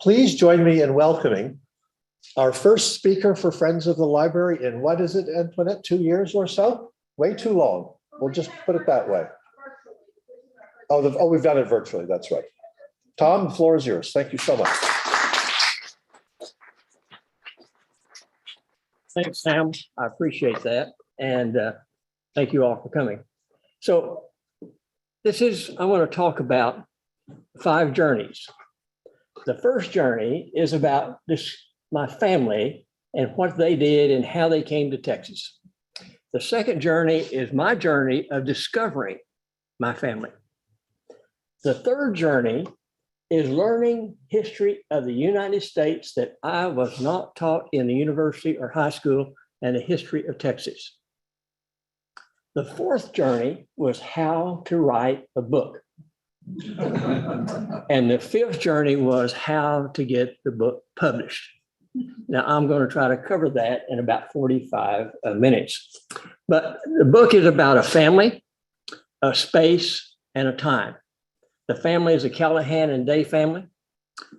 Please join me in welcoming our first speaker for Friends of the Library in, what is it, Antoinette, 2 years or so? Way too long. We'll just put it that way. Oh, we've done it virtually. That's right. Tom, the floor is yours. Thank you so much. Thanks, Sam. I appreciate that. And thank you all for coming. So I want to talk about 5 journeys. The first journey is about my family and what they did and how they came to Texas. The second journey is my journey of discovering my family. The third journey is learning history of the United States that I was not taught in the university or high school, and the history of Texas. The fourth journey was how to write a book. And the fifth journey was how to get the book published. Now, I'm going to try to cover that in about 45 minutes. But the book is about a family, a space, and a time. The family is a Callahan and Day family.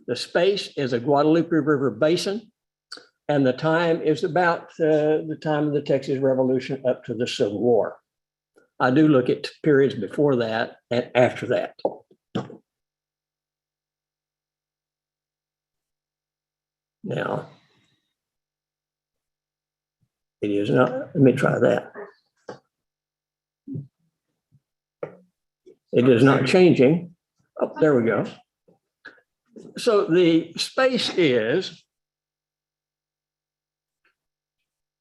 The space is a Guadalupe River Basin. And the time is about the time of the Texas Revolution up to the Civil War. I do look at periods before that and after that. Now, it is not, let me try that. It is not changing. Oh, there we go. So the space is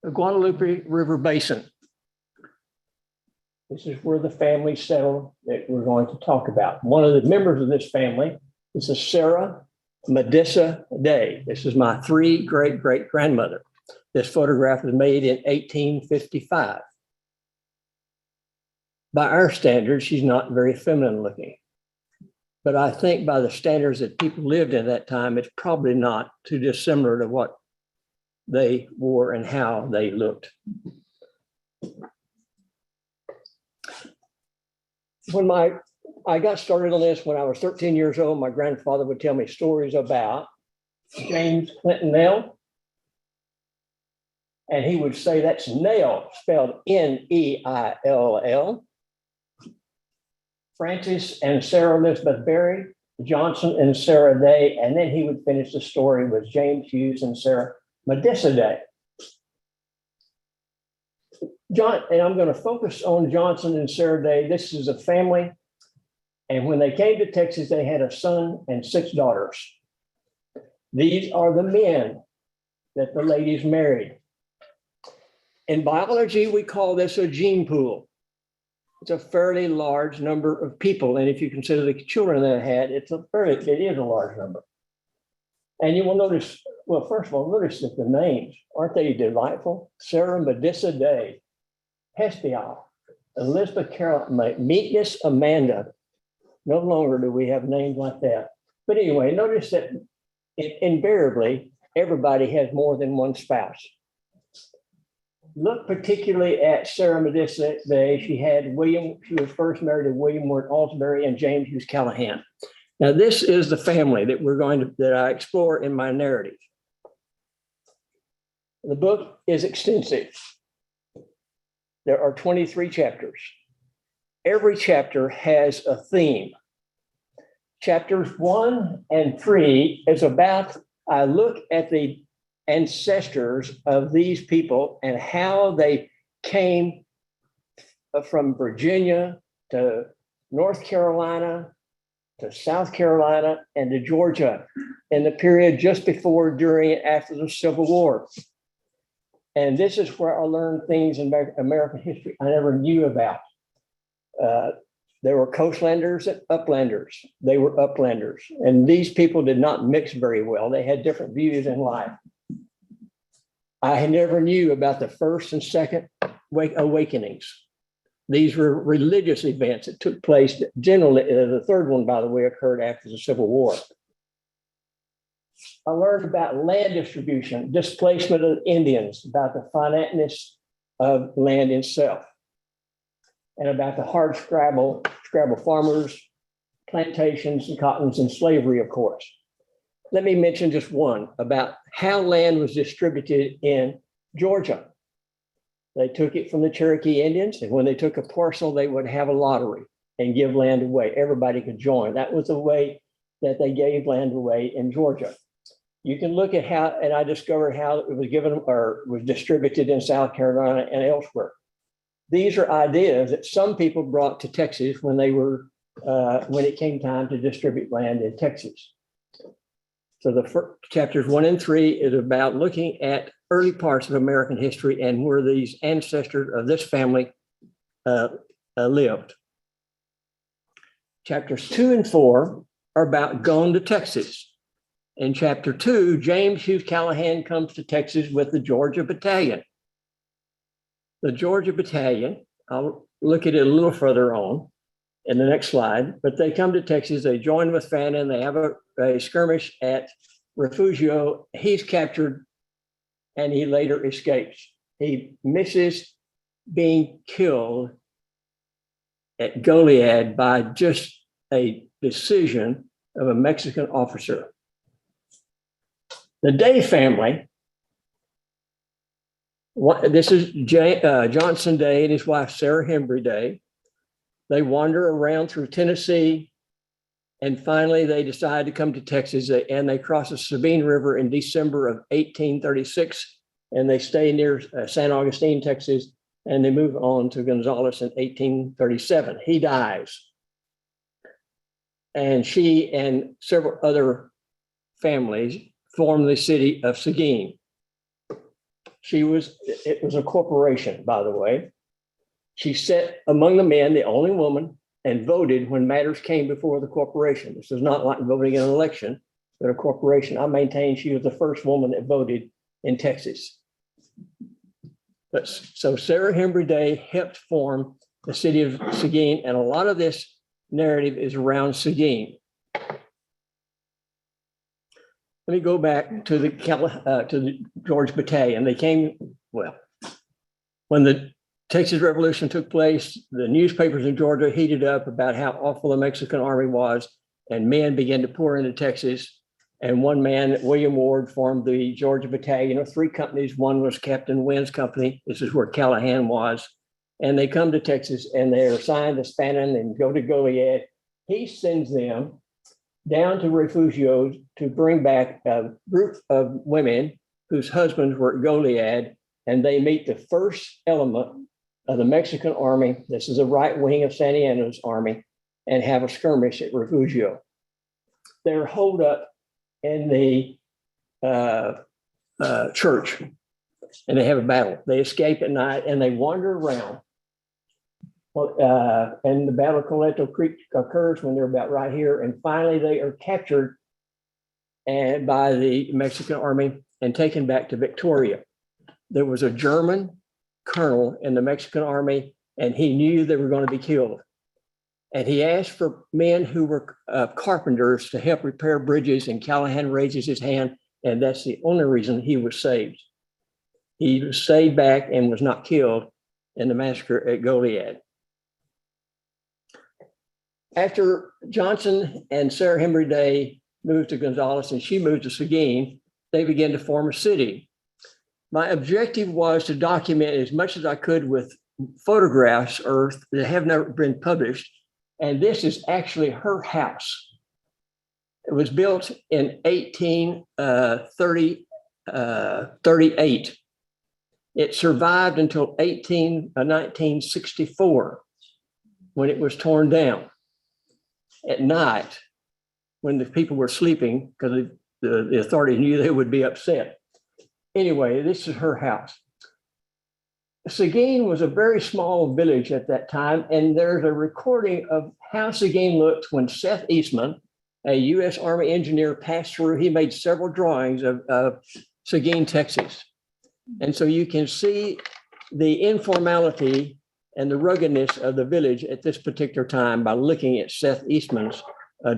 the Guadalupe River Basin. This is where the family settled that we're going to talk about. One of the members of this family is a Sarah Medissa Day. This is my 3 great-great-grandmother. This photograph was made in 1855. By our standards, she's not very feminine looking. But I think by the standards that people lived in that time, it's probably not too dissimilar to what they wore and how they looked. When I got started on this when I was 13 years old, my grandfather would tell me stories about James Clinton Nell. And he would say that's Nell, spelled N-E-I-L-L. Francis and Sarah Elizabeth Berry, Johnson and Sarah Day. And then he would finish the story with James Hughes and Sarah Medissa Day. And I'm going to focus on Johnson and Sarah Day. This is a family. And when they came to Texas, they had a son and 6 daughters. These are the men that the ladies married. In biology, we call this a gene pool. It's a fairly large number of people. And if you consider the children they had, it is a large number. And you will notice, well, first of all, notice that the names, aren't they delightful? Sarah Medissa Day, Hestia, Elizabeth Carol, Meekness Amanda. No longer do we have names like that. But anyway, notice that invariably, everybody has more than one spouse. Look particularly at Sarah Medissa Day. She was first married to William Ward Alsbury and James Hughes Callahan. Now, this is the family that I explore in my narrative. The book is extensive. There are 23 chapters. Every chapter has a theme. Chapters 1 and 3 is about, I look at the ancestors of these people and how they came from Virginia to North Carolina to South Carolina and to Georgia in the period just before, during, and after the Civil War. And this is where I learned things in American history I never knew about. There were coastlanders and uplanders. They were uplanders. And these people did not mix very well. They had different views in life. I never knew about the first and second awakenings. These were religious events that took place. Generally, the third one, by the way, occurred after the Civil War. I learned about land distribution, displacement of Indians, about the finiteness of land itself, and about the hard scrabble farmers, plantations, and cottons, and slavery, of course. Let me mention just one about how land was distributed in Georgia. They took it from the Cherokee Indians, and when they took a parcel, they would have a lottery and give land away. Everybody could join. That was the way that they gave land away in Georgia. You can look at how, and I discovered how it was given or was distributed in South Carolina and elsewhere. These are ideas that some people brought to Texas when they were, when it came time to distribute land in Texas. So the first, chapters 1 and 3 is about looking at early parts of American history and where these ancestors of this family lived. Chapters 2 and 4 are about going to Texas. In chapter 2, James Hughes Callahan comes to Texas with the Georgia Battalion. The Georgia Battalion, I'll look at it a little further on in the next slide, but they come to Texas, they join with Fannin, they have a skirmish at Refugio. He's captured and he later escapes. He misses being killed at Goliad by just a decision of a Mexican officer. The Day family, this is Johnson Day and his wife, Sarah Hembry Day. They wander around through Tennessee, and finally they decide to come to Texas, and they cross the Sabine River in December of 1836, and they stay near San Augustine, Texas, and they move on to Gonzales in 1837. He dies. And she and several other families formed the city of Seguin. It was a corporation, by the way. She sat among the men, the only woman, and voted when matters came before the corporation. This is not like voting in an election, but a corporation. I maintain she was the first woman that voted in Texas. But so Sarah Hembry Day helped form the city of Seguin, and a lot of this narrative is around Seguin. Let me go back to the Georgia Battalion. They came, well, when the Texas Revolution took place, the newspapers in Georgia heated up about how awful the Mexican army was, and men began to pour into Texas. And one man, William Ward, formed the Georgia Battalion of 3 companies. One was Captain Wynn's company. This is where Callahan was. And they come to Texas and they're assigned to Fannin and go to Goliad. He sends them down to Refugio to bring back a group of women whose husbands were at Goliad, and they meet the first element of the Mexican army. This is a right wing of Santa Anna's army, and have a skirmish at Refugio. They're holed up in the church, and they have a battle. They escape at night and they wander around. Well, and the Battle of Coleto Creek occurs when they're about right here, and finally they are captured and by the Mexican army and taken back to Victoria. There was a German colonel in the Mexican army, and he knew they were going to be killed. And he asked for men who were carpenters to help repair bridges, and Callahan raises his hand, and that's the only reason he was saved. He was saved back and was not killed in the massacre at Goliad. After Johnson and Sarah Hembry Day moved to Gonzales and she moved to Seguin, they began to form a city. My objective was to document as much as I could with photographs that have never been published. And this is actually her house. It was built in 1838. It survived until 1964 when it was torn down at night when the people were sleeping, because the authorities knew they would be upset. Anyway, this is her house. Seguin was a very small village at that time, and there's a recording of how Seguin looked when Seth Eastman, a U.S. Army engineer, passed through. He made several drawings of Seguin, Texas. And so you can see the informality and the ruggedness of the village at this particular time by looking at Seth Eastman's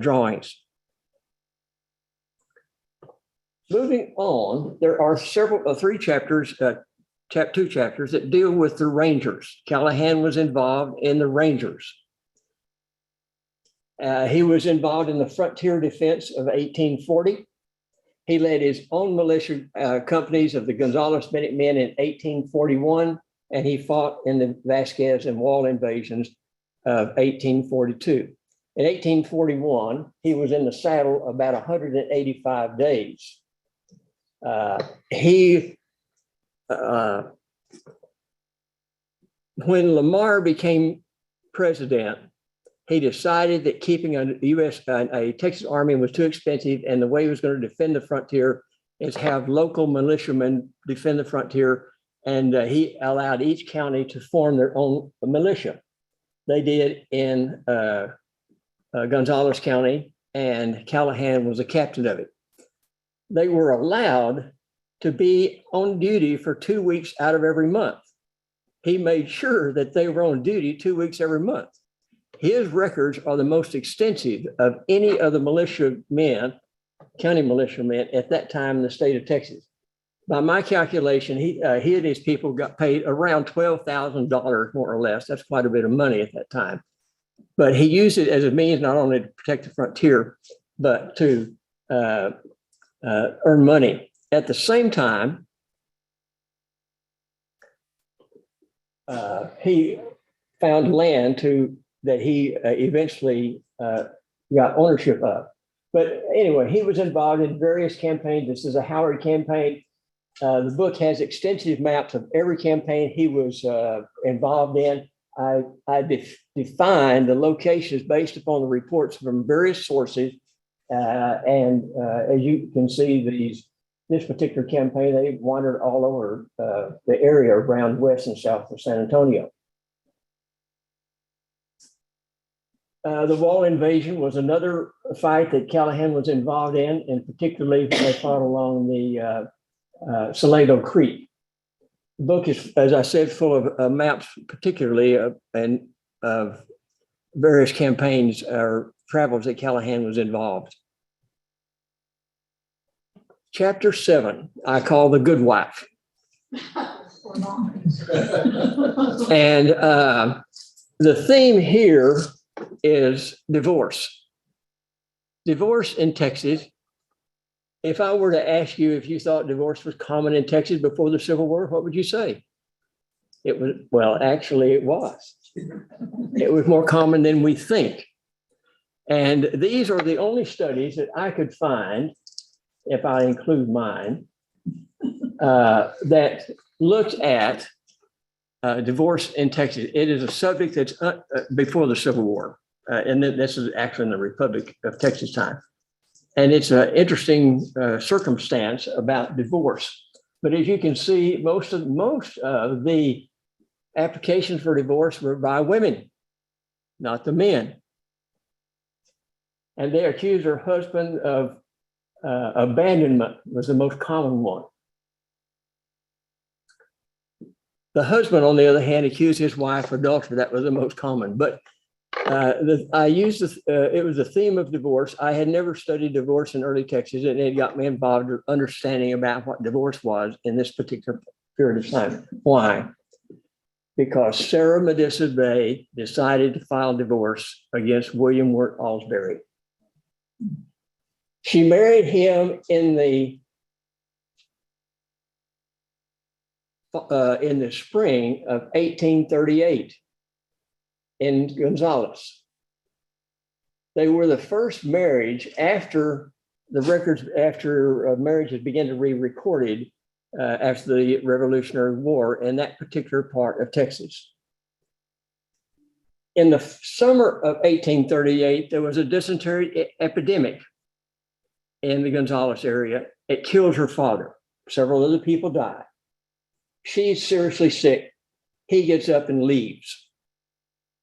drawings. Moving on, there are three chapters, two chapters that deal with the Rangers. Callahan was involved in the Rangers. He was involved in the frontier defense of 1840. He led his own militia companies of the Gonzales Minutemen in 1841, and he fought in the Vasquez and Wall invasions of 1842. In 1841, he was in the saddle about 185 days. When Lamar became president, he decided that keeping a Texas Army was too expensive, and the way he was going to defend the frontier is have local militiamen defend the frontier, and he allowed each county to form their own militia. They did in Gonzales County, and Callahan was the captain of it. They were allowed to be on duty for 2 weeks out of every month. He made sure that they were on duty 2 weeks every month. His records are the most extensive of any of the militiamen, county militiamen at that time in the state of Texas. By my calculation, he and his people got paid around $12,000 more or less. That's quite a bit of money at that time. But he used it as a means not only to protect the frontier, but to earn money. At the same time, he found land that he eventually got ownership of. But anyway, he was involved in various campaigns. This is a Howard campaign. The book has extensive maps of every campaign he was involved in. I defined the locations based upon the reports from various sources. And as you can see, this particular campaign, they wandered all over the area around west and south of San Antonio. The Wall invasion was another fight that Callahan was involved in, and particularly they fought along the Salado Creek. The book is, as I said, full of maps, particularly and of various campaigns or travels that Callahan was involved. Chapter 7, I call The Good Wife. And the theme here is divorce. Divorce in Texas. If I were to ask you if you thought divorce was common in Texas before the Civil War, what would you say? It was, well, actually it was. It was more common than we think. And these are the only studies that I could find, if I include mine, that looked at divorce in Texas. It is a subject that's before the Civil War. And this is actually in the Republic of Texas time. And it's an interesting circumstance about divorce. But as you can see, most of the applications for divorce were by women, not the men. And they accused her husband of abandonment was the most common one. The husband, on the other hand, accused his wife of adultery. That was the most common. But I used it was a theme of divorce. I had never studied divorce in early Texas, and it got me involved in understanding about what divorce was in this particular period of time. Why? Because Sarah Medissa Bay decided to file divorce against William Wirt Alsbury. She married him in the spring of 1838 in Gonzales. They were the first marriage after the records, after marriages began to be recorded after the Revolutionary War in that particular part of Texas. In the summer of 1838, there was a dysentery epidemic in the Gonzales area. It killed her father. Several other people died. She's seriously sick. He gets up and leaves.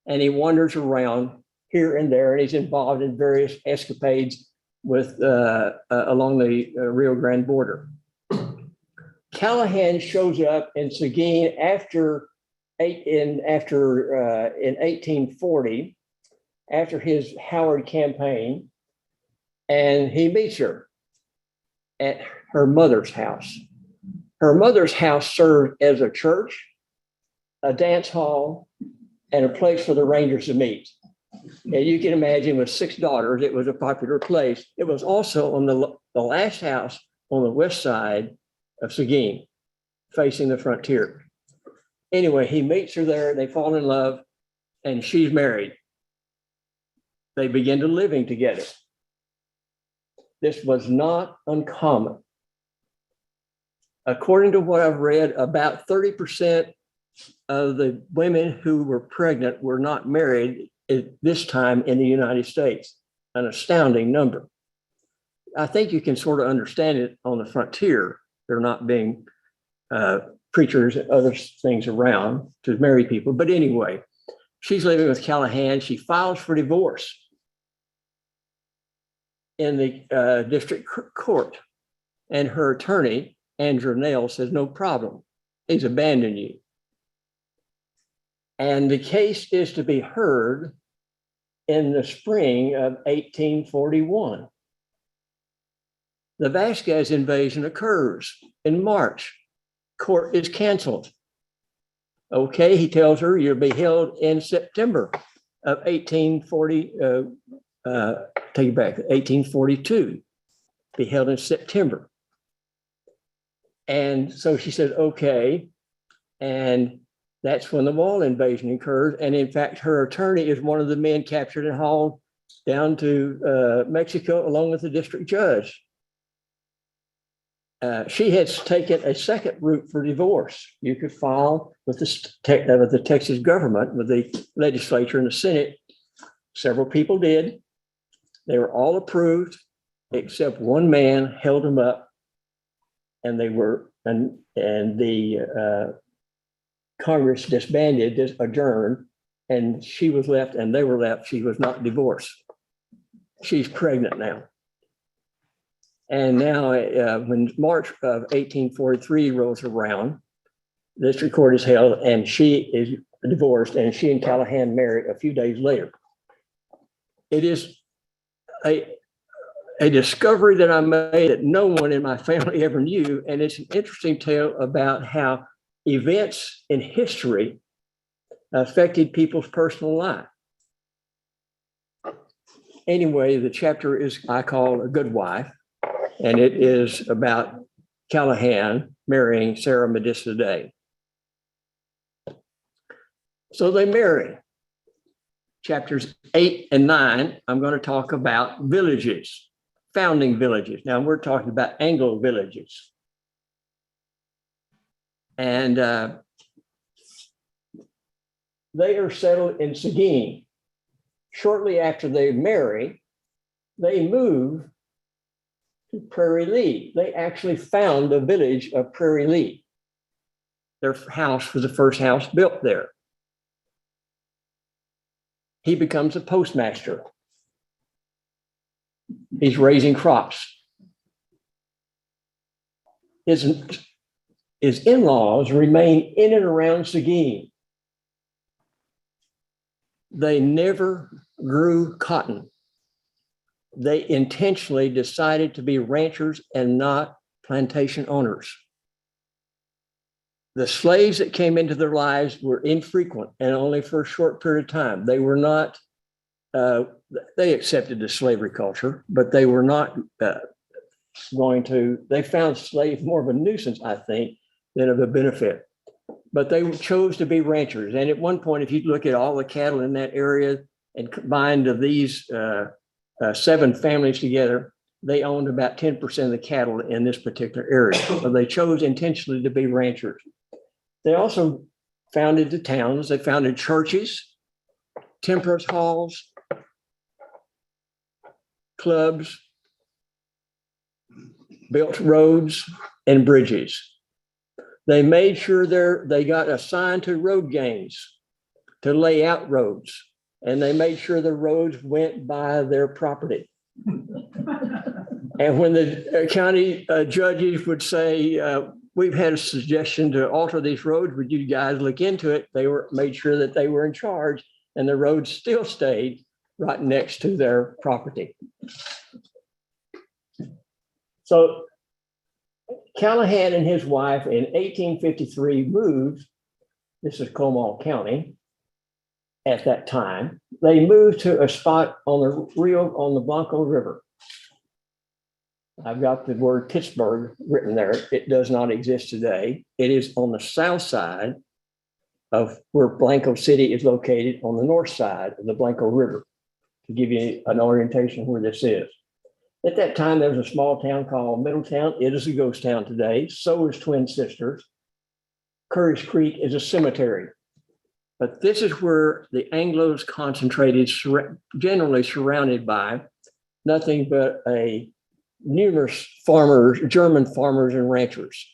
And he wanders around here and there, and he's involved in various escapades with along the Rio Grande border. Callahan shows up in Seguin in 1840, after his Howard campaign, and he meets her at her mother's house. Her mother's house served as a church, a dance hall, and a place for the Rangers to meet. And you can imagine with 6 daughters, it was a popular place. It was also on the last house on the west side of Seguin, facing the frontier. Anyway, he meets her there, they fall in love, and she's married. They begin to living together. This was not uncommon. According to what I've read, about 30% of the women who were pregnant were not married at this time in the United States, an astounding number. I think you can sort of understand it on the frontier. There not being preachers and other things around to marry people. But anyway, she's living with Callahan. She files for divorce in the district court. And her attorney, Andrew Nail, says, no problem. He's abandoned you. And the case is to be heard in the spring of 1841. The Vasquez invasion occurs in March. Court is canceled. Okay, he tells her you'll be held in September of 1842. Be held in September. And so she said, okay. And that's when the wall invasion occurs. And in fact, her attorney is one of the men captured and hauled down to Mexico along with the district judge. She has taken a second route for divorce. You could file with the Texas government, with the legislature and the Senate. Several people did. They were all approved, except one man held them up, and they were and the Congress disbanded, adjourned, and she was left, and they were left. She was not divorced. She's pregnant now. And now, when March of 1843 rolls around, this record is held, and she is divorced, and she and Callahan married a few days later. It is a discovery that I made that no one in my family ever knew, and it's an interesting tale about how events in history affected people's personal life. Anyway, the chapter is, I call, A Good Wife. And it is about Callahan marrying Sarah Medissa Day. So they marry. Chapters 8 and 9, I'm going to talk about villages, founding villages. Now we're talking about Anglo villages. And they are settled in Seguin. Shortly after they marry, they move to Prairie Leigh. They actually found the village of Prairie Leigh. Their house was the first house built there. He becomes a postmaster. He's raising crops. His in-laws remain in and around Seguin. They never grew cotton. They intentionally decided to be ranchers and not plantation owners. The slaves that came into their lives were infrequent and only for a short period of time. They were not, they accepted the slavery culture, but they were not they found slaves more of a nuisance, I think, than of a benefit. But they chose to be ranchers. And at one point, if you look at all the cattle in that area and combined of these 7 families together, they owned about 10% of the cattle in this particular area. So they chose intentionally to be ranchers. They also founded the towns. They founded churches, temperance halls, clubs, built roads and bridges. They made sure they got assigned to road gangs to lay out roads, and they made sure the roads went by their property. And when the county judges would say, we've had a suggestion to alter these roads, would you guys look into it? They made sure that they were in charge, and the roads still stayed right next to their property. So Callahan and his wife in 1853 moved, this is Comal County at that time. They moved to a spot on the Blanco River. I've got the word Pittsburgh written there. It does not exist today. It is on the south side of where Blanco City is located, on the north side of the Blanco River, to give you an orientation of where this is. At that time, there was a small town called Middletown. It is a ghost town today. So is Twin Sisters. Curry's Creek is a cemetery. But this is where the Anglos concentrated, generally surrounded by nothing but a numerous farmers, German farmers and ranchers.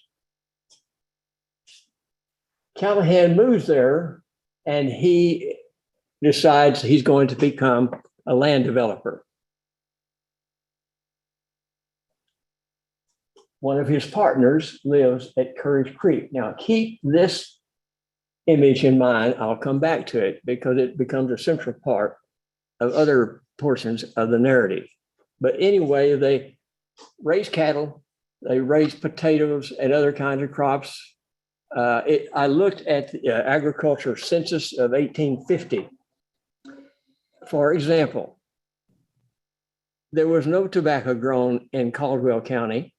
Callahan moves there and he decides he's going to become a land developer. One of his partners lives at Curry's Creek. Now keep this image in mind. I'll come back to it because it becomes a central part of other portions of the narrative. But anyway, they raise cattle, they raise potatoes and other kinds of crops. I looked at the agriculture census of 1850. For example, there was no tobacco grown in Caldwell County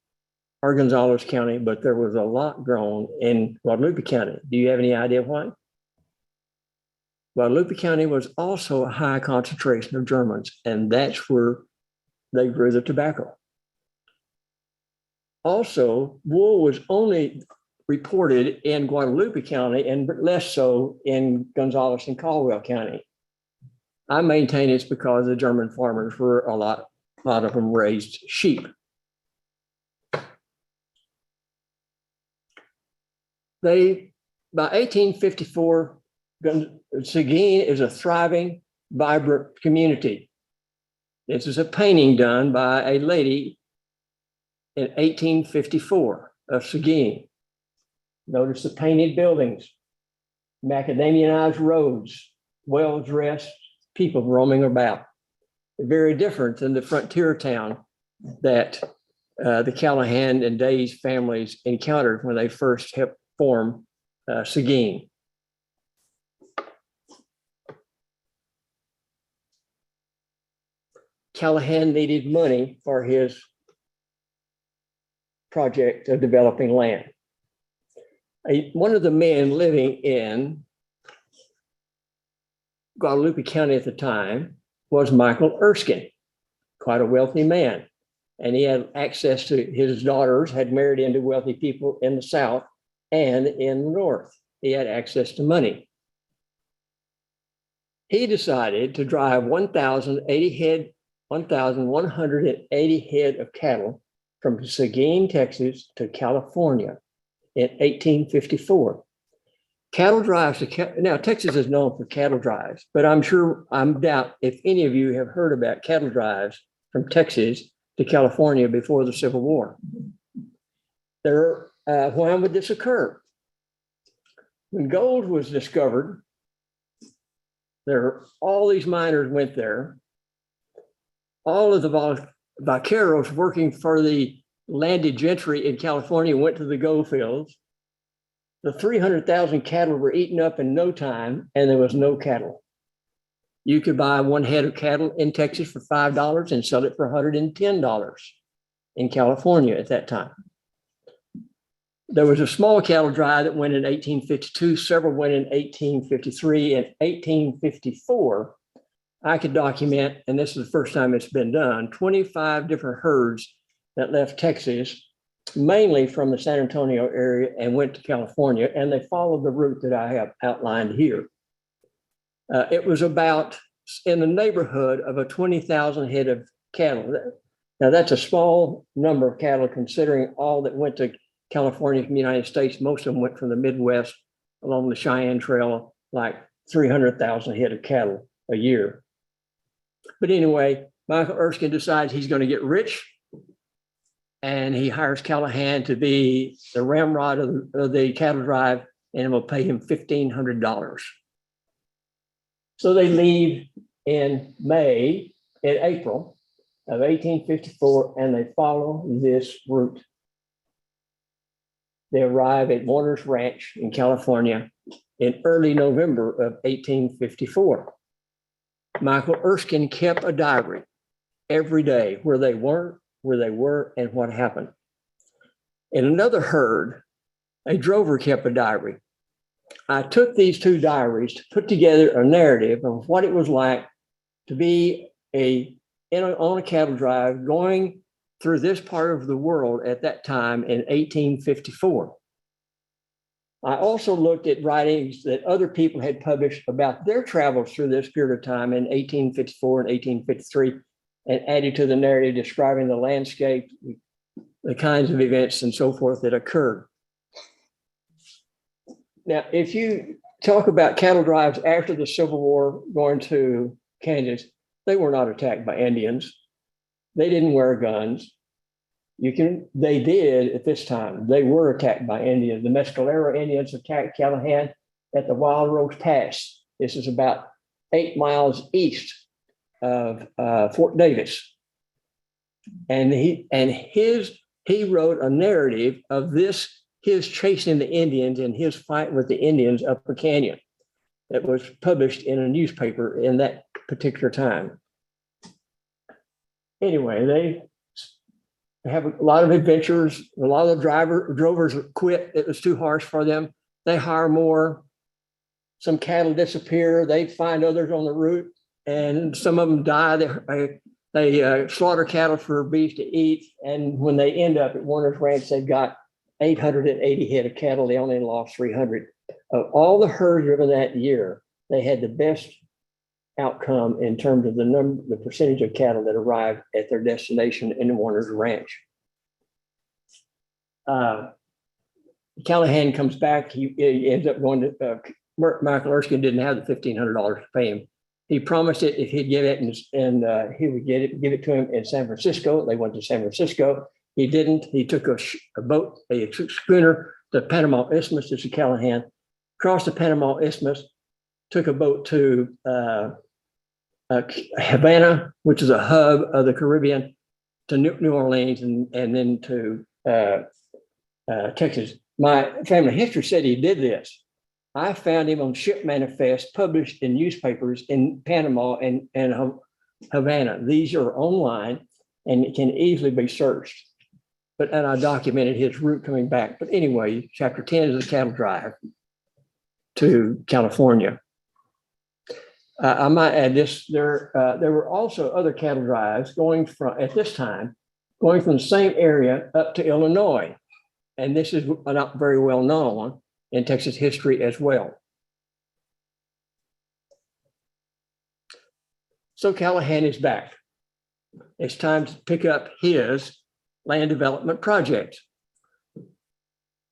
or Gonzales County, but there was a lot grown in Guadalupe County. Do you have any idea why? Guadalupe County was also a high concentration of Germans, and that's where they grew the tobacco. Also, wool was only reported in Guadalupe County and less so in Gonzales and Caldwell County. I maintain it's because the German farmers were a lot of them raised sheep. By 1854, Seguin is a thriving, vibrant community. This is a painting done by a lady in 1854 of Seguin. Notice the painted buildings, macadamianized roads, well-dressed people roaming about. Very different than the frontier town that the Callahan and Day's families encountered when they first helped form Seguin. Callahan needed money for his project of developing land. One of the men living in Guadalupe County at the time was Michael Erskine, quite a wealthy man. And he had access to his daughters, had married into wealthy people in the South and in the North. He had access to money. He decided to drive 1,180 head of cattle from Seguin, Texas to California in 1854. Cattle drives now Texas is known for cattle drives, but I'm doubt if any of you have heard about cattle drives from Texas to California before the Civil War. When would this occur? When gold was discovered, all these miners went there. All of the vaqueros working for the landed gentry in California went to the gold fields. The 300,000 cattle were eaten up in no time, and there was no cattle. You could buy one head of cattle in Texas for $5 and sell it for $110 in California at that time. There was a small cattle drive that went in 1852, several went in 1853. In 1854, I could document, and this is the first time it's been done, 25 different herds that left Texas, mainly from the San Antonio area, and went to California, and they followed the route that I have outlined here. It was about in the neighborhood of a 20,000 head of cattle. Now that's a small number of cattle considering all that went to California from the United States. Most of them went from the Midwest along the Cheyenne Trail, like 300,000 head of cattle a year. But anyway, Michael Erskine decides he's going to get rich, and he hires Callahan to be the ramrod of the cattle drive, and will pay him $1,500. So they leave in April of 1854, and they follow this route. They arrive at Warner's Ranch in California in early November of 1854. Michael Erskine kept a diary every day, where they were, where they were and what happened. In another herd, a drover kept a diary. I took these two diaries to put together a narrative of what it was like to be on a cattle drive going through this part of the world at that time in 1854. I also looked at writings that other people had published about their travels through this period of time in 1854 and 1853 and added to the narrative describing the landscape, the kinds of events and so forth that occurred. Now, if you talk about cattle drives after the Civil War going to Kansas, they were not attacked by Indians. They didn't wear guns. They did at this time. They were attacked by Indians. The Mescalero Indians attacked Callahan at the Wild Rose Pass. This is about 8 miles east of Fort Davis. And he wrote a narrative of his chasing the Indians and his fight with the Indians up the canyon that was published in a newspaper in that particular time. Anyway, they have a lot of adventures. A lot of the drovers quit. It was too harsh for them. They hire more. Some cattle disappear. They find others on the route, and some of them die. They slaughter cattle for beef to eat. And when they end up at Warner's Ranch, they've got 880 head of cattle. They only lost 300. Of all the herds driven that year, they had the best outcome in terms of the percentage of cattle that arrived at their destination in Warner's Ranch. Callahan comes back. He ends up going to Michael Erskine didn't have the $1,500 to pay him. He promised it if he'd give it, and he would give it to him in San Francisco. They went to San Francisco. He didn't. He took a boat, a schooner, to Panama Isthmus. This is Callahan. Crossed the Panama Isthmus, took a boat to Havana, which is a hub of the Caribbean, to New Orleans, and then to Texas. My family history said he did this. I found him on ship manifests published in newspapers in Panama and Havana. These are online and it can easily be searched. And I documented his route coming back. But anyway, chapter 10 is the cattle drive to California. I might add this, there were also other cattle drives at this time, going from the same area up to Illinois. And this is not very well known in Texas history as well. So Callahan is back. It's time to pick up his land development project.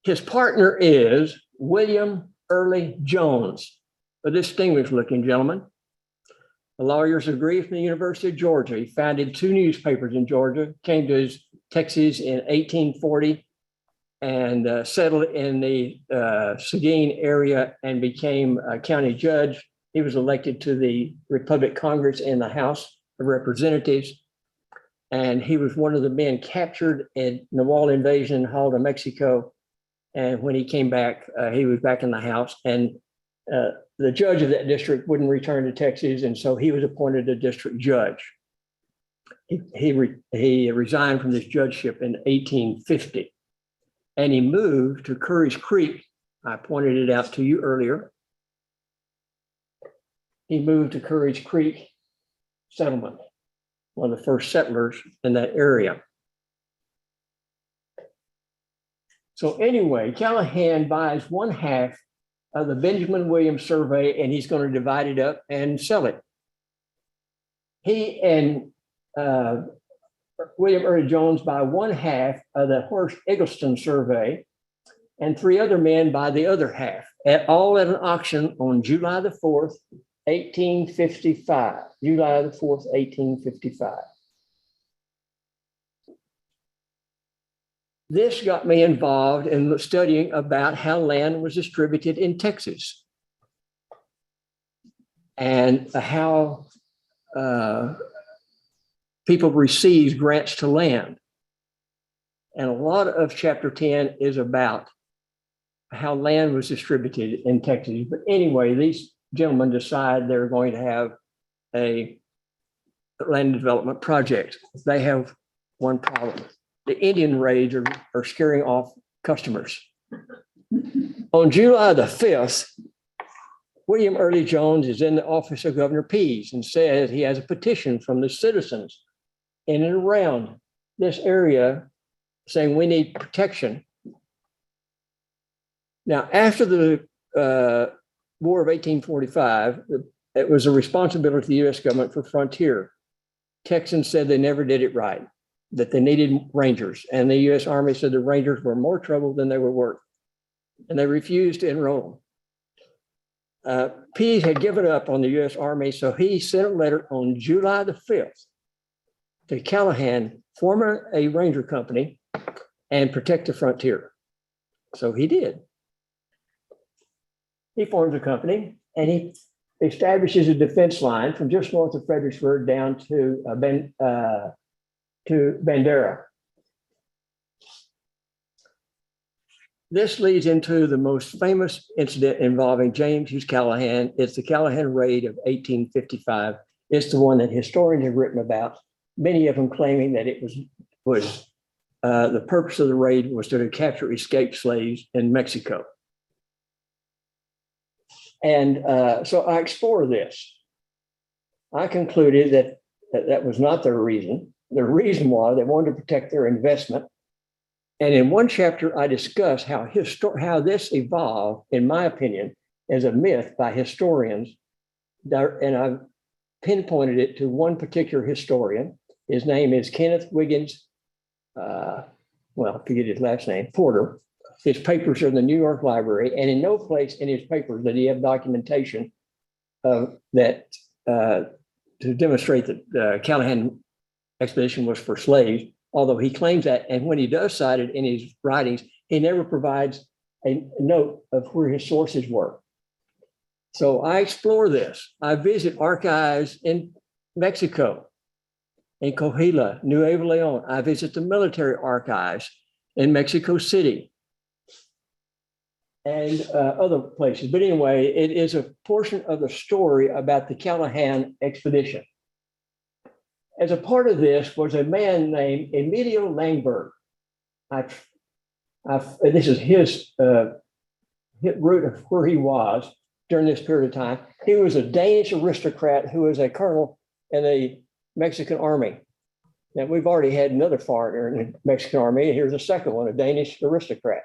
His partner is William Early Jones, a distinguished looking gentleman. A lawyer's degree from the University of Georgia. He founded 2 newspapers in Georgia, came to Texas in 1840 and settled in the Seguin area and became a county judge. He was elected to the Republican Congress in the House of Representatives. And he was one of the men captured in the wall invasion, hauled to Mexico. And when he came back, he was back in the House. And the judge of that district wouldn't return to Texas. And so he was appointed a district judge. He resigned from this judgeship in 1850. And he moved to Curry's Creek. I pointed it out to you earlier. He moved to Curry's Creek settlement, one of the first settlers in that area. So anyway, Callahan buys 1/2 of the Benjamin Williams survey, and he's going to divide it up and sell it. He and William Early Jones buy 1/2 of the Horst Eggleston survey, and 3 other men buy the other half, all at an auction on July the 4th, 1855. July the 4th, 1855. This got me involved in studying about how land was distributed in Texas and how people received grants to land. And a lot of chapter 10 is about how land was distributed in Texas. But anyway, these gentlemen decide they're going to have a land development project. They have one problem. The Indian raids are scaring off customers. On July the 5th, William Early Jones is in the office of Governor Pease and says he has a petition from the citizens in and around this area saying we need protection. Now, after the War of 1845, it was a responsibility of the U.S. government for frontier. Texans said they never did it right, that they needed rangers. And the U.S. Army said the rangers were more trouble than they were worth. And they refused to enroll them. Pease had given up on the U.S. Army, so he sent a letter on July the 5th to Callahan, form a ranger company and protect the frontier. So he did. He forms a company and he establishes a defense line from just north of Fredericksburg down to Bandera. This leads into the most famous incident involving James Hughes Callahan. It's the Callahan raid of 1855. It's the one that historians have written about, many of them claiming that it was the purpose of the raid was to capture escaped slaves in Mexico. And so I explored this. I concluded that was not their reason. The reason was they wanted to protect their investment. And in one chapter, I discuss how this evolved, in my opinion, as a myth by historians. And I've pinpointed it to one particular historian. His name is Kenneth Wiggins, I forget his last name, Porter. His papers are in the New York Library, and in no place in his papers did he have documentation that to demonstrate that the Callahan expedition was for slaves, although he claims that. And when he does cite it in his writings, he never provides a note of where his sources were. So I explore this. I visit archives in Mexico, in Coahuila, Nuevo Leon. I visit the military archives in Mexico City and other places. But anyway, it is a portion of the story about the Callahan expedition. As a part of this was a man named Emilio Langberg. This is his route of where he was during this period of time. He was a Danish aristocrat who was a colonel in the Mexican army. Now, we've already had another foreigner in the Mexican army. Here's a second one, a Danish aristocrat.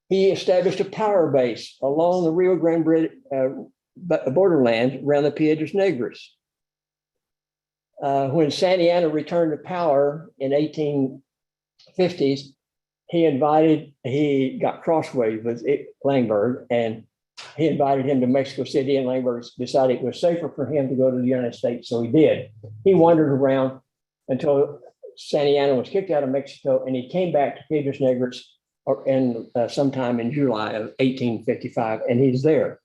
He established a power base along the Rio Grande borderlands around the Piedras Negras. When Santa Anna returned to power in 1850s, he got crossways with Langberg, and he invited him to Mexico City, and Langberg decided it was safer for him to go to the United States, so he did. He wandered around until Santa Anna was kicked out of Mexico, and he came back to Piedras Negras sometime in July of 1855, and he's there.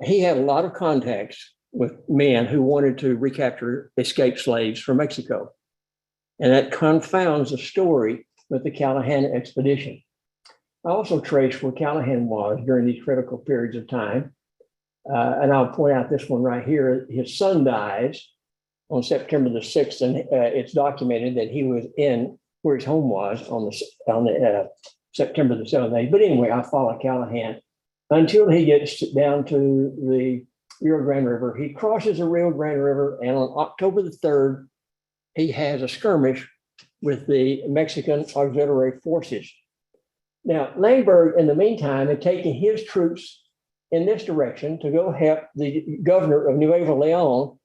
He had a lot of contacts with men who wanted to recapture escaped slaves from Mexico. And that confounds the story with the Callahan expedition. I also traced where Callahan was during these critical periods of time. And I'll point out this one right here. His son dies on September the 6th, and it's documented that he was in where his home was on the September the 7th. But anyway, I follow Callahan until he gets down to the Rio Grande River. He crosses the Rio Grande River, and on October the 3rd, he has a skirmish with the Mexican auxiliary forces. Now, Langberg, in the meantime, had taken his troops in this direction to go help the governor of Nuevo Leon,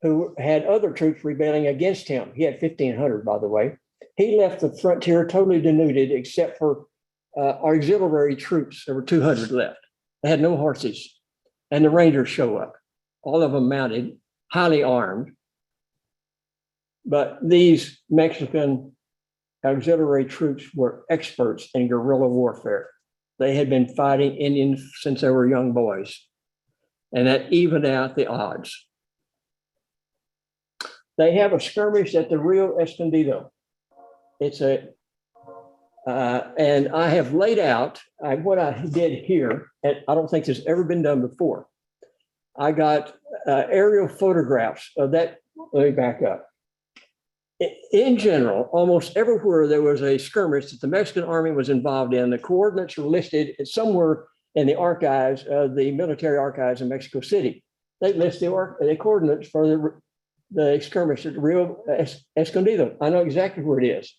who had other troops rebelling against him. He had 1,500, by the way. He left the frontier totally denuded, except for auxiliary troops. There were 200 left. They had no horses. And the Rangers show up, all of them mounted, highly armed. But these Mexican auxiliary troops were experts in guerrilla warfare. They had been fighting Indians since they were young boys, and that evened out the odds. They have a skirmish at the Rio Escondido. And I have laid out what I did here, and I don't think this has ever been done before. I got aerial photographs of that. Let me back up. In general, almost everywhere there was a skirmish that the Mexican army was involved in, the coordinates are listed somewhere in the archives of the military archives in Mexico City. They list the coordinates for the skirmish at Rio Escondido. I know exactly where it is.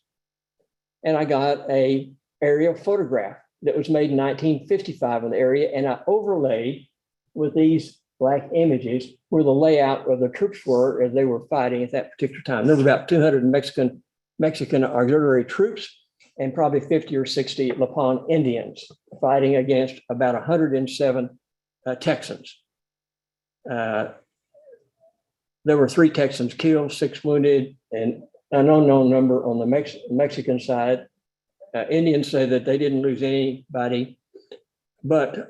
And I got a aerial photograph that was made in 1955 of the area, and I overlaid with these black images where the layout of the troops were as they were fighting at that particular time. There were about 200 Mexican auxiliary troops and probably 50 or 60 Lapon Indians fighting against about 107 Texans. There were 3 Texans killed, 6 wounded, and an unknown number on the Mexican side. Indians say that they didn't lose anybody, but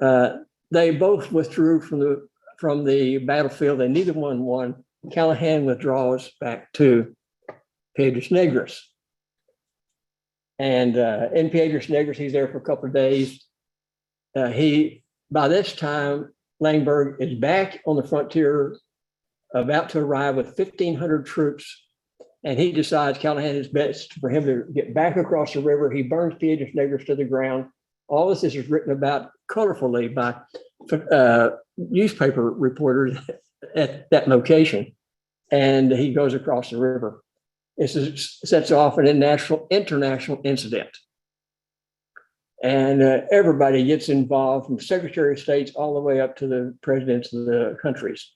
they both withdrew from the battlefield, and neither one won. Callahan withdraws back to Piedras Negras. And in Piedras Negras, he's there for a couple of days. By this time, Langberg is back on the frontier, about to arrive with 1,500 troops. And he decides Callahan is best for him to get back across the river. He burns Piedras Negras to the ground. All this is written about colorfully by newspaper reporters at that location. And he goes across the river. This sets off an international incident. And everybody gets involved, from Secretary of States all the way up to the presidents of the countries.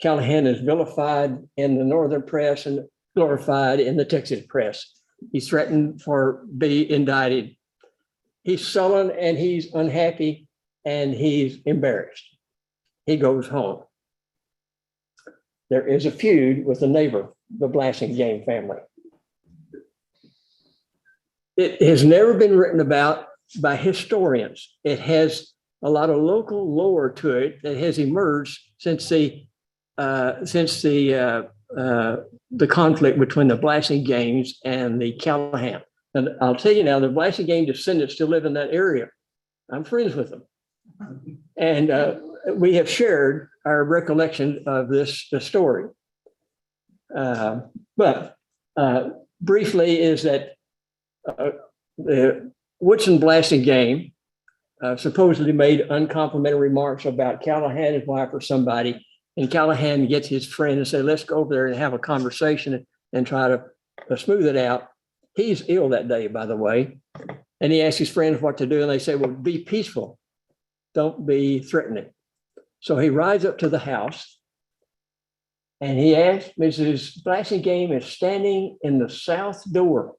Callahan is vilified in the Northern press and glorified in the Texas press. He's threatened for be indicted. He's sullen and he's unhappy and he's embarrassed. He goes home. There is a feud with a neighbor, the Blasingame family. It has never been written about by historians. It has a lot of local lore to it that has emerged since the conflict between the Blasingames and the Callahan. And I'll tell you now, the Blasingame descendants still live in that area. I'm friends with them. And we have shared our recollection of this story. But briefly is that the Woodson Blasingame supposedly made uncomplimentary remarks about Callahan, his wife, or somebody. And Callahan gets his friend and says, let's go over there and have a conversation and try to smooth it out. He's ill that day, by the way. And he asks his friends what to do. And they say, well, be peaceful. Don't be threatening. So he rides up to the house and he asks, Mrs. Blasingame is standing in the south door.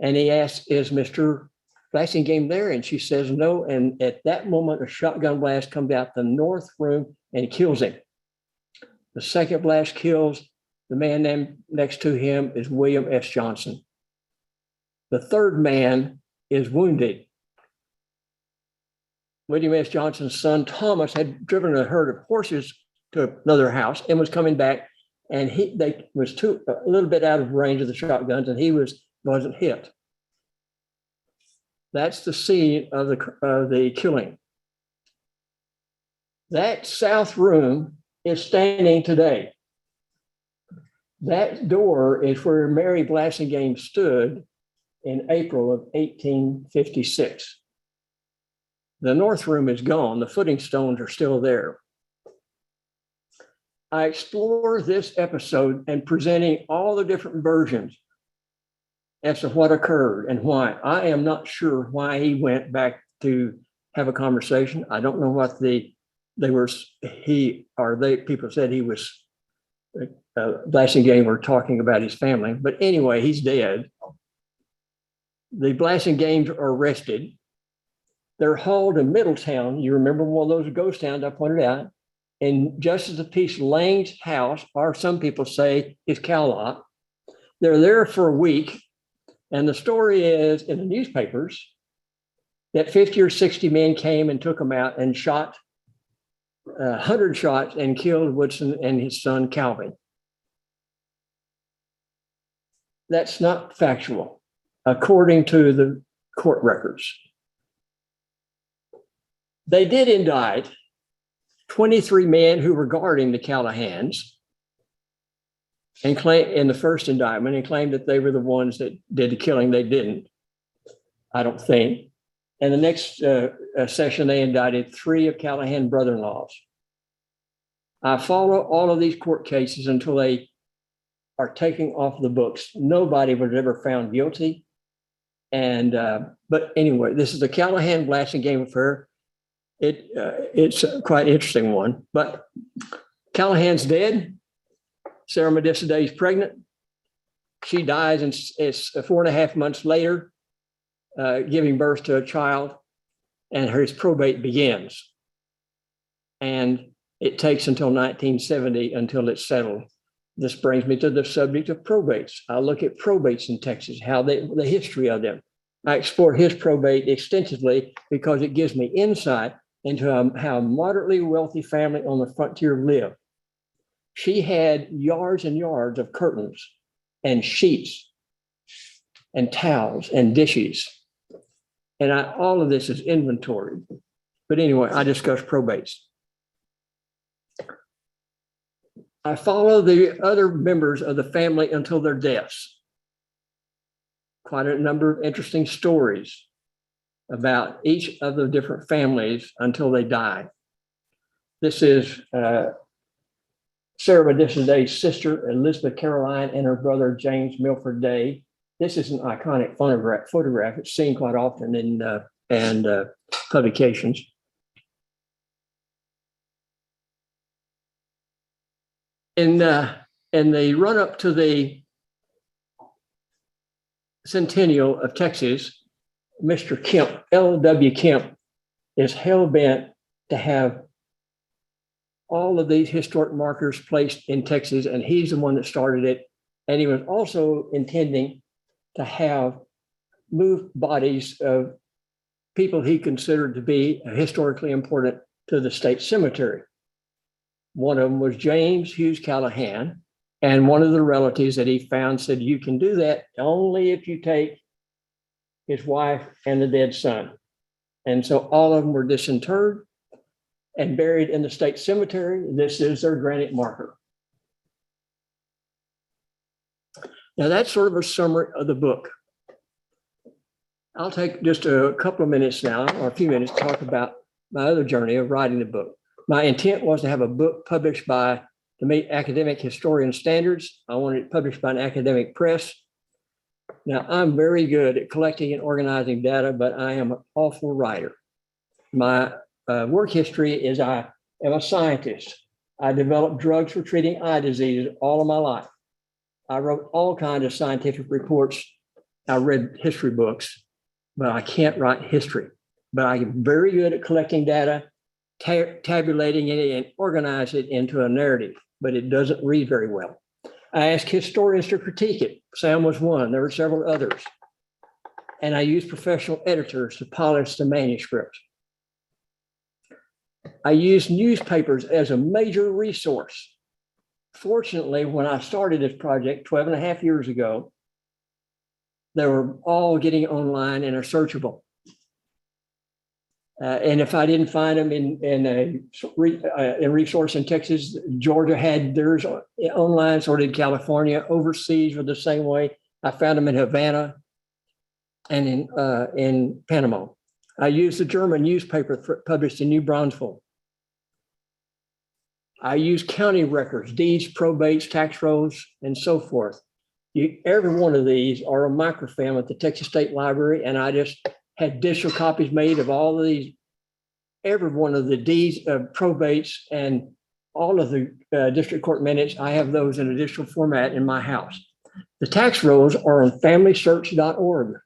And he asks, is Mr. Blasingame there? And she says no. And at that moment, a shotgun blast comes out the north room and kills him. The second blast kills the man next to him is William S. Johnson. The third man is wounded. William S. Johnson's son, Thomas, had driven a herd of horses to another house and was coming back, and they was a little bit out of range of the shotguns, and he wasn't hit. That's the scene of the killing. That south room is standing today. That door is where Mary Blasingame stood in April of 1856. The north room is gone. The footing stones are still there. I explore this episode and presenting all the different versions as to what occurred and why. I am not sure why he went back to have a conversation. I don't know what people said he was, Blasingame were talking about his family. But anyway, he's dead. The Blasingames are arrested. They're hauled to Middletown. You remember one of those ghost towns I pointed out. And Justice of the Peace Lang's house, or some people say is CALIF. They're there for a week. And the story is in the newspapers that 50 or 60 men came and took them out and shot 100 shots and killed Woodson and his son Calvin. That's not factual, according to the court records. They did indict 23 men who were guarding the Callahans. and claim in the first indictment and claimed that they were the ones that did the killing. They didn't, I don't think. And the next session, they indicted 3 of Callahan brother-in-laws. I follow all of these court cases until they are taken off the books. Nobody was ever found guilty. And but anyway, this is the Callahan blasting game affair. It's a quite interesting one. But Callahan's dead. Sarah Mediciday is pregnant. She dies, and it's 4.5 months later, giving birth to a child, and his probate begins. And it takes until 1970 until it's settled. This brings me to the subject of probates. I look at probates in Texas, the history of them. I explore his probate extensively because it gives me insight into how a moderately wealthy family on the frontier lived. She had yards and yards of curtains and sheets and towels and dishes. And all of this is inventoried. But anyway, I discuss probates. I follow the other members of the family until their deaths. Quite a number of interesting stories about each of the different families until they die. This is Sarah Mediciday Day's sister, Elizabeth Caroline, and her brother, James Milford Day. This is an iconic photograph. It's seen quite often in publications. In the run-up to the centennial of Texas, Mr. Kemp, L.W. Kemp, is hell-bent to have all of these historic markers placed in Texas, and he's the one that started it. And he was also intending to have moved bodies of people he considered to be historically important to the state cemetery. One of them was James Hughes Callahan, and one of the relatives that he found said, you can do that only if you take his wife and the dead son. And so all of them were disinterred and buried in the state cemetery. This is their granite marker. Now that's sort of a summary of the book. I'll take just a couple of minutes now, or a few minutes, to talk about my other journey of writing the book. My intent was to have a book published to meet academic historian standards. I wanted it published by an academic press. Now, I'm very good at collecting and organizing data, but I am an awful writer. My work history is I am a scientist. I developed drugs for treating eye disease all of my life. I wrote all kinds of scientific reports. I read history books, but I can't write history. But I'm very good at collecting data, tabulating it, and organize it into a narrative, but it doesn't read very well. I asked historians to critique it. Sam was one. There were several others. And I used professional editors to polish the manuscript. I used newspapers as a major resource. Fortunately, when I started this project 12.5 years ago, they were all getting online and are searchable. And if I didn't find them in a resource in Texas, Georgia had theirs online, so did California. Overseas were the same way. I found them in Havana and in Panama. I used the German newspaper published in New Braunfels. I used county records, deeds, probates, tax rolls, and so forth. Every one of these are a microfilm at the Texas State Library, and I just had digital copies made of all of these, every one of the deeds, probates, and all of the district court minutes. I have those in a digital format in my house. The tax rolls are on familysearch.org.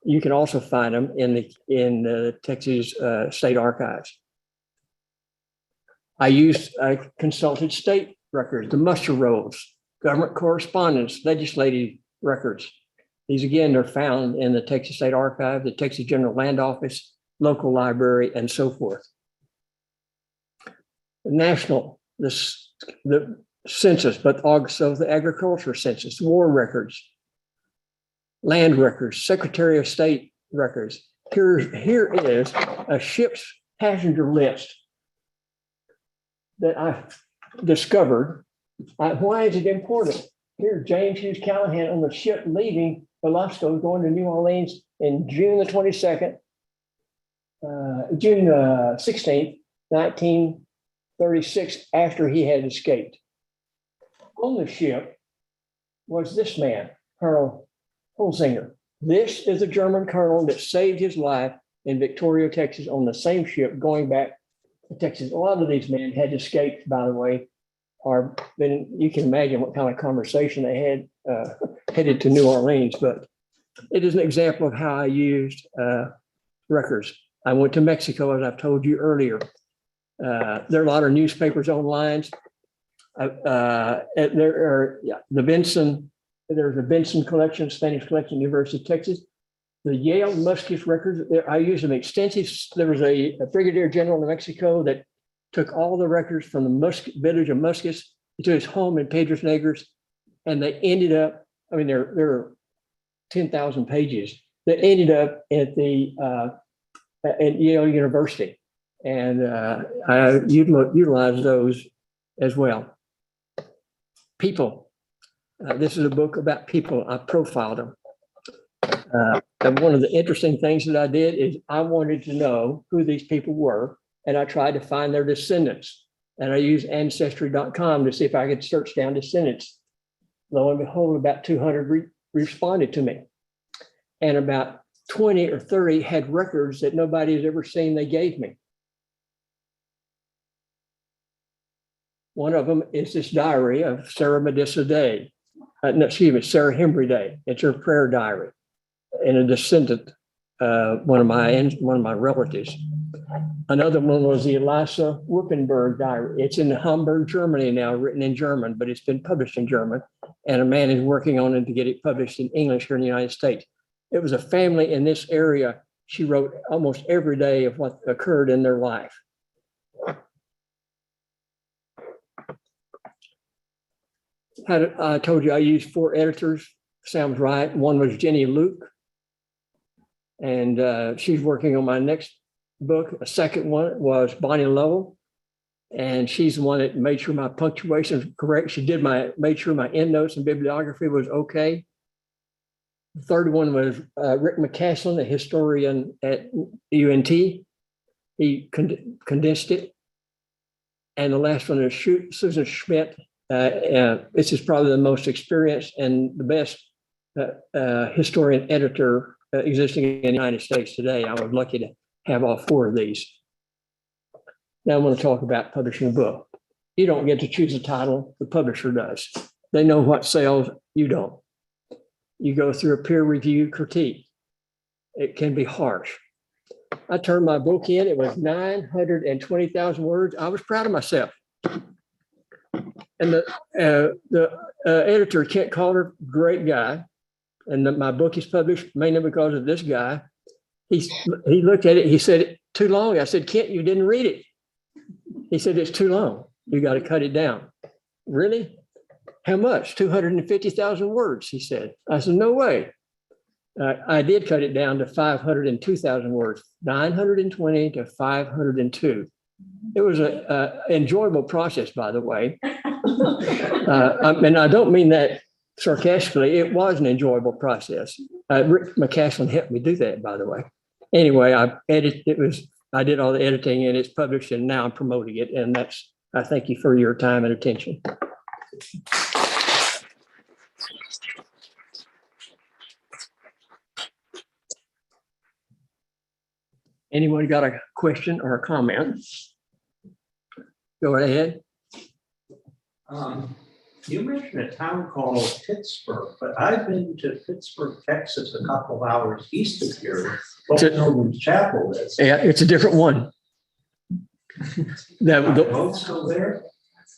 You can also find them in the Texas State Archives. I consulted state records, the muster rolls, government correspondence, legislative records. These, again, are found in the Texas State Archive, the Texas General Land Office, local library, and so forth. The census, but also the agriculture census, war records, land records, Secretary of State records. Here is a ship's passenger list that I discovered Why is it important? Here, James Hughes Callahan on the ship leaving Velasco, going to New Orleans in June the 22nd, June 16th, 1936, after he had escaped. On the ship was this man, Colonel Holzinger. This is a German colonel that saved his life in Victoria, Texas, on the same ship going back to Texas. A lot of these men had escaped, by the way, or then you can imagine what kind of conversation they had headed to New Orleans. But it is an example of how I used records. I went to Mexico, as I've told you earlier. There are a lot of newspapers online. There's a Benson collection, Spanish collection, University of Texas. The Yale Muscus records, I used them extensive. There was a brigadier general in Mexico that took all the records from the village of Muscus to his home in Piedras Negras, and they ended up, I mean, there are 10,000 pages that ended up at Yale University. And I utilized those as well. People. This is a book about people. I profiled them. And one of the interesting things that I did is I wanted to know who these people were, and I tried to find their descendants. And I used Ancestry.com to see if I could search down descendants. Lo and behold, about 200 responded to me. And about 20 or 30 had records that nobody has ever seen they gave me. One of them is this diary of Sarah Medissa Day. Sarah Hembry Day. It's her prayer diary. And a descendant, one of my relatives. Another one was the Elisa Wuppenberg diary. It's in Hamburg, Germany now, written in German, but it's been published in German. And a man is working on it to get it published in English here in the United States. It was a family in this area. She wrote almost every day of what occurred in their life. I told you I used 4 editors. Sounds right. One was Jenny Luke. And she's working on my next book. A second one was Bonnie Lovell. And she's the one that made sure my punctuation was correct. She made sure my endnotes and bibliography was okay. The third one was Rick McCaslin, a historian at UNT. He condensed it. And the last one is Susan Schmidt. This is probably the most experienced and the best historian editor existing in the United States today. I was lucky to have all 4 of these. Now I want to talk about publishing a book. You don't get to choose a title, the publisher does. They know what sells, you don't. You go through a peer review critique. It can be harsh. I turned my book in, it was 920,000 words. I was proud of myself. And the editor, Kent Calder, great guy. And my book is published mainly because of this guy. He looked at it, he said, too long. I said, Kent, you didn't read it. He said, it's too long. You got to cut it down. Really? How much? 250,000 words, he said. I said, no way. I did cut it down to 502,000 words, 920 to 502. It was an enjoyable process, by the way. And I don't mean that sarcastically. It was an enjoyable process. Rick McCaslin helped me do that, by the way. Anyway, I did all the editing and it's published, and now I'm promoting it. And I thank you for your time and attention. Anyone got a question or a comment? Go right ahead. You mentioned a town called Pittsburgh, but I've been to Pittsburgh, Texas, a couple of hours east of here. Pilgrim's Chapel is. Yeah, it's a different one. Both still there?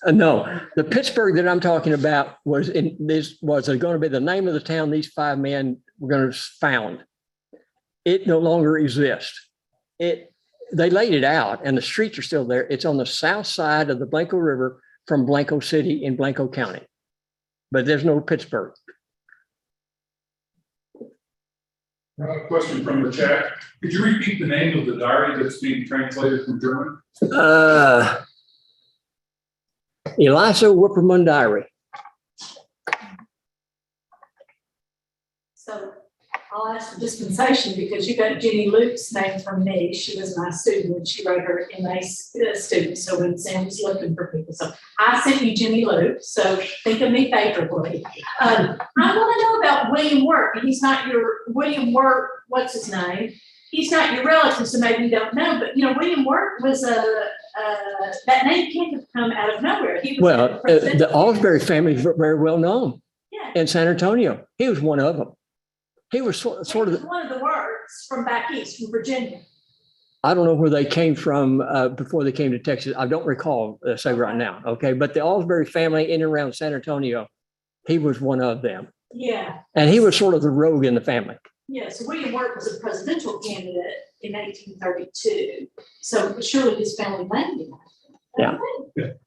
No, the Pittsburgh that I'm talking about was going to be the name of the town these 5 men were going to found. It no longer exists. They laid it out and the streets are still there. It's on the south side of the Blanco River from Blanco City in Blanco County, but there's no Pittsburgh. Question from the chat. Could you repeat the name of the diary that's being translated from German? Elisa Whipperman-Diary. So I'll ask for dispensation because you got Jenny Luke's name from me. She was my student when she wrote her MA student. So when Sam was looking for people, so I sent you Jenny Luke. So think of me favorably. I want to know about William Work. He's not your William Work. What's his name? He's not your relative, so maybe you don't know. But you know, William Work was that name can't have come out of nowhere. He was Well, the Alsbury family is very well known yeah. in San Antonio. He was one of them. He was sort of, one of the words from back east, from Virginia. I don't know where they came from before they came to Texas. I don't recall, say right now. Okay. But the Alsbury family in and around San Antonio, he was one of them. Yeah. And he was sort of the rogue in the family. Yes, William Work was a presidential candidate in 1832. So surely his family named him. Yeah.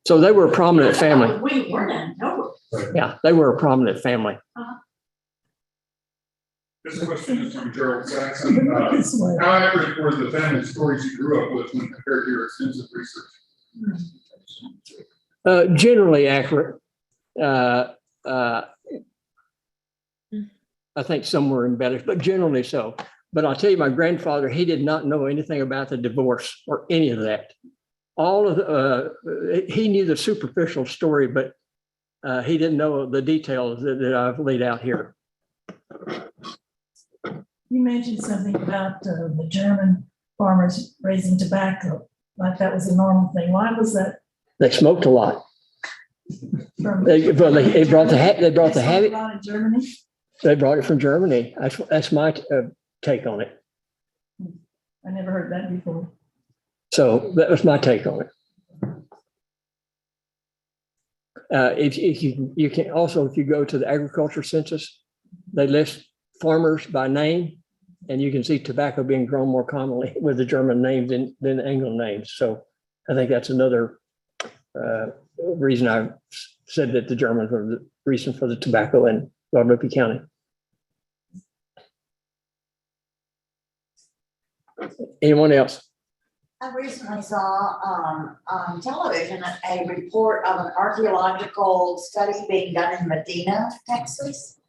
So they were a prominent family. William Work, no. Yeah, they were a prominent family. This question is from Gerald Saxon. How accurate were the family stories you grew up with when compared to your extensive research? Generally accurate. I think some were embellished, but generally so. But I'll tell you, my grandfather, he did not know anything about the divorce or any of that. All of he knew the superficial story, but he didn't know the details that I've laid out here. You mentioned something about the German farmers raising tobacco, like that was a normal thing. Why was that? They smoked a lot. They brought the habit. In Germany? They brought it from Germany. That's my take on it. I never heard that before. So that was my take on it. If you can also, if you go to the agriculture census, they list farmers by name, and you can see tobacco being grown more commonly with the German names than the Anglo names. So I think that's another reason I said that the Germans were the reason for the tobacco in Guadalupe County. Anyone else? I recently saw on television a report of an archaeological study being done in Medina, Texas.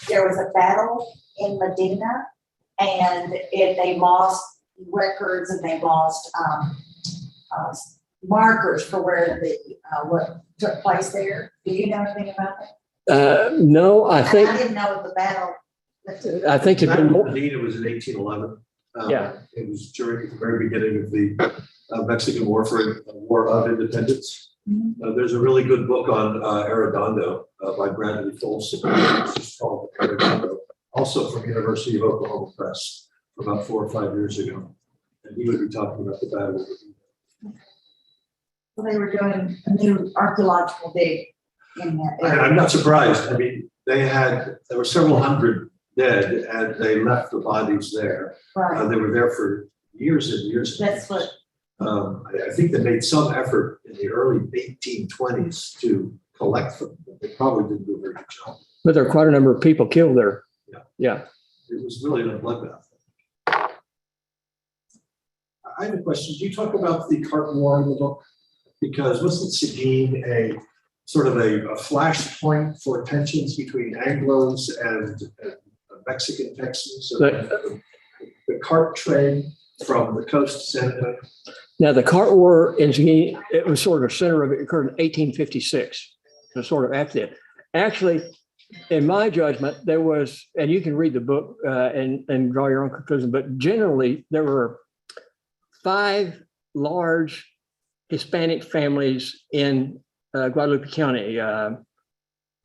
There was a battle in Medina, and they lost records and they lost markers for where what took place there. Do you know anything about that? No, I think I didn't know the battle. I think it's been more. Indeed, it was in 1811. Yeah. It was during the very beginning of the Mexican War of Independence. There's a really good book on Arredondo by Bradley Folsom. It's called Arredondo, also from University of Oklahoma Press, from about 4 or 5 years ago. And he would be talking about the battle. Well, they were doing a new archaeological dig in that And area. I'm not surprised. I mean, there were several hundred dead, and they left the bodies there. Right. They were there for years and years. That's what. I think they made some effort in the early 1820s to collect them. They probably didn't do a very good job. But there are quite a number of people killed there. Yeah. It was really a bloodbath. I have a question. Do you talk about the cart war in the book? Because wasn't Seguin a sort of a flashpoint for tensions between Anglos and Mexican Texans? The cart trade from the coast to San Antonio? Now, the cart war in Seguin, it was sort of center of it occurred in 1856. So sort of after that. Actually, in my judgment, there was, and you can read the book and draw your own conclusion, but generally there were 5 large Hispanic families in Guadalupe County.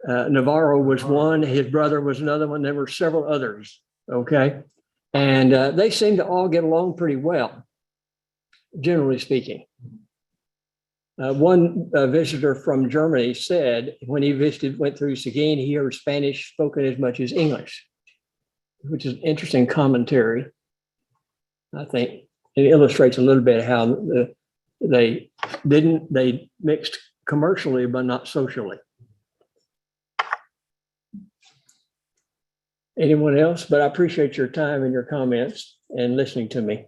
Navarro was one, his brother was another one. There were several others, okay? And they seemed to all get along pretty well, generally speaking. One visitor from Germany said when he went through Seguin, he heard Spanish spoken as much as English, which is an interesting commentary. I think it illustrates a little bit how they mixed commercially, but not socially. Anyone else? But I appreciate your time and your comments and listening to me.